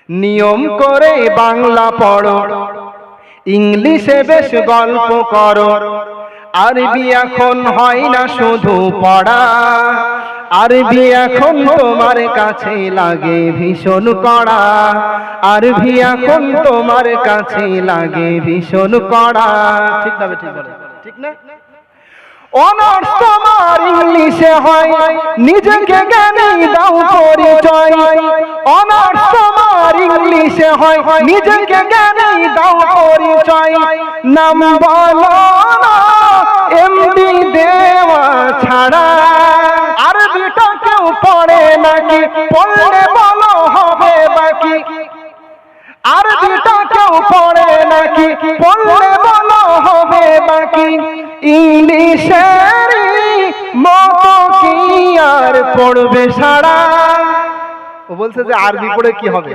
নিয়ম করে বাংলা পড়ো, ইংলিশে বেশ গল্প করো, আরবি এখন হয় না শুধু পড়া, আরবি এখন তোমার কাছে লাগে ভীষণ কড়া, আরবি এখন তোমার কাছে লাগে ভীষণ কড়া। ঠিক না? ঠিক বলে, ঠিক না? অনার্স তোমার ইংলিশে হয়, নিজেকে জ্ঞানী দাও পরিচয়। অনার্স তোমার ইংলিশে হয়, নিজেকে জ্ঞানী দাও পরিচয়। নাম বলো না এমডি দেওয়া ছাড়া, আরবিটা কেউ পড়ে নাকি? পড়লে বলো হবে বাকি। আরবিটা কেউ পড়ে নাকি? পড়লে বলো হবে বাকি। ইংলিশের মতো কি আর পড়বে সারা? ও বলছে যে আরবি পড়ে কি হবে?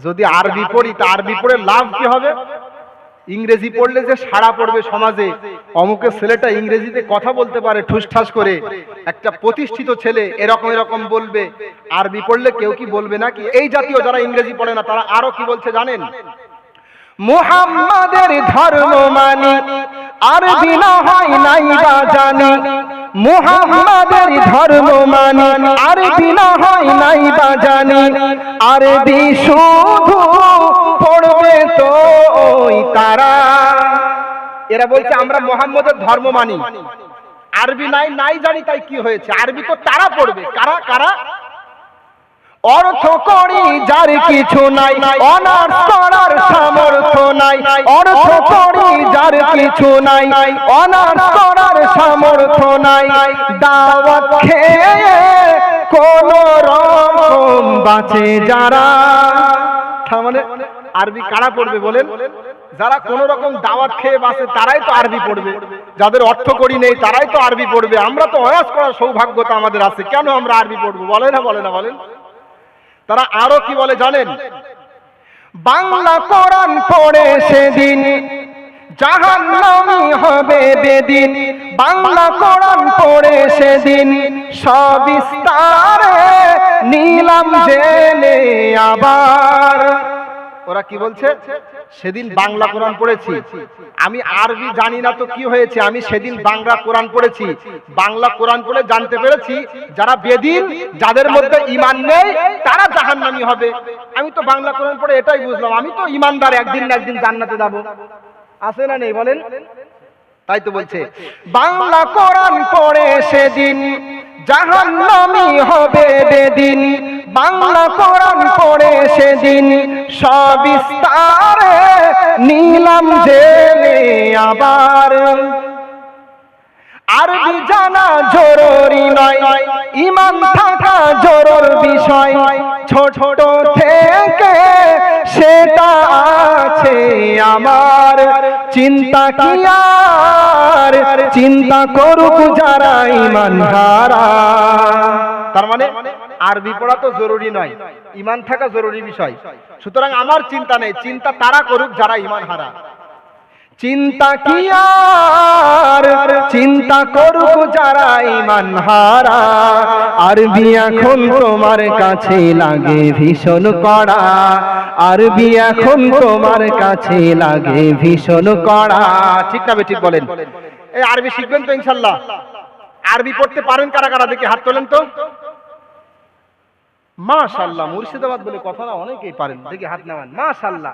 যদি আরবি পড়ি তা আরবি পড়ে লাভ কি হবে? ইংরেজি পড়লে যে সাড়া পড়বে সমাজে, অমুকের ছেলেটা ইংরেজিতে কথা বলতে পারে ঠুসঠাস করে, একটা প্রতিষ্ঠিত ছেলে, এরকম এরকম বলবে। আরবি পড়লে কেউ কি বলবে নাকি? এই জাতীয় যারা ইংরেজি পড়ে না তারা আরো কি বলছে জানেন? মুহাম্মাদের ধর্ম মানি, আরবি না হয় নাই বা জানি। মুহাম্মাদের ধর্ম মানি, আরবি না হয় নাই বা জানি। আরবি শুধু পড়বে তো ওই তারা। এরা বলছে আমরা মুহাম্মাদের ধর্ম মানি, আরবি নাই নাই জানি, তাই কি হয়েছে? আরবি তো তারা পড়বে। কারা? কারা? অর্থ করি যার কিছু নাই, অনার্স করার সামর্থ্য নাই। অর্থ করি যার কিছু নাই, অনার্স করার সামর্থ্য নাই। দাওয়াত খেয়ে কোন রকম বাঁচে যারা। তার মানে আরবি কারা পড়বে বলেন? যারা কোন রকম দাওয়াত খেয়ে বাঁচে তারাই তো আরবি পড়বে। যাদের অর্থ করি নেই তারাই তো আরবি পড়বে। আমরা তো অনার্স করার সৌভাগ্যতা আমাদের আছে, কেন আমরা আরবি পড়বো? বলে না, বলে না, বলেন। তারা আরো কি বলে জানেন? বাংলা কোরআন পড়ে সেদিন জাহান্নামী হবে বেদিন। বাংলা কোরআন পড়ে সেদিন সবিস্তারে নিলাম জেনে আবার। ওরা কি বলছে? সেদিন বাংলা কোরআন পড়েছি, আমি আরবি জানি না তো কি হয়েছে, আমি সেদিন বাংলা কোরআন পড়েছি। বাংলা কোরআন পড়ে জানতে পেরেছি যারা বেদিন, যাদের মধ্যে ঈমান নেই, তারা জাহান্নামী হবে। আমি তো বাংলা কোরআন পড়ে এটাই বুঝলাম, আমি তো ঈমানদার, একদিন না একদিন জান্নাতে যাব। আছে না নেই বলেন? তাই তো বলছে বাংলা কোরআন পড়ে সেদিন জাহান্নামী হবে বেদিন। বাংলা কোরআন পড়ে সেদিন সবিস্তারে নিলাম জেনে আবার। আরবি জানা জরুরি নয়, ঈমান থাকা জরুর বিষয়। ছোট থেকে সেটা আছে আমার, চিন্তা কি আর চিন্তা করুক যারা ঈমান হারা। তার মানে আরবি পড়া তো জরুরি নয়, ঈমান থাকা জরুরি বিষয়। সুতরাং আমার চিন্তা নেই, চিন্তা তারা করুক যারা ঈমান হারা। চিন্তা কি আর চিন্তা করুক যারা ঈমান হারা। আরবি এখন তোমার কাছে লাগে ভীষণ কড়া, আরবি এখন তোমার কাছে লাগে ভীষণ কড়া। ঠিক না ঠিক বলেন? এই আরবি শিখবেন তো ইনশাআল্লাহ? আরবি পড়তে পারেন কারা কারা? দেখি হাত তোলেন তো। মাশাআল্লাহ, মুর্শিদাবাদ বলে কথা না, অনেকেই পারেন। দেখি হাত নামান। মাশাআল্লাহ।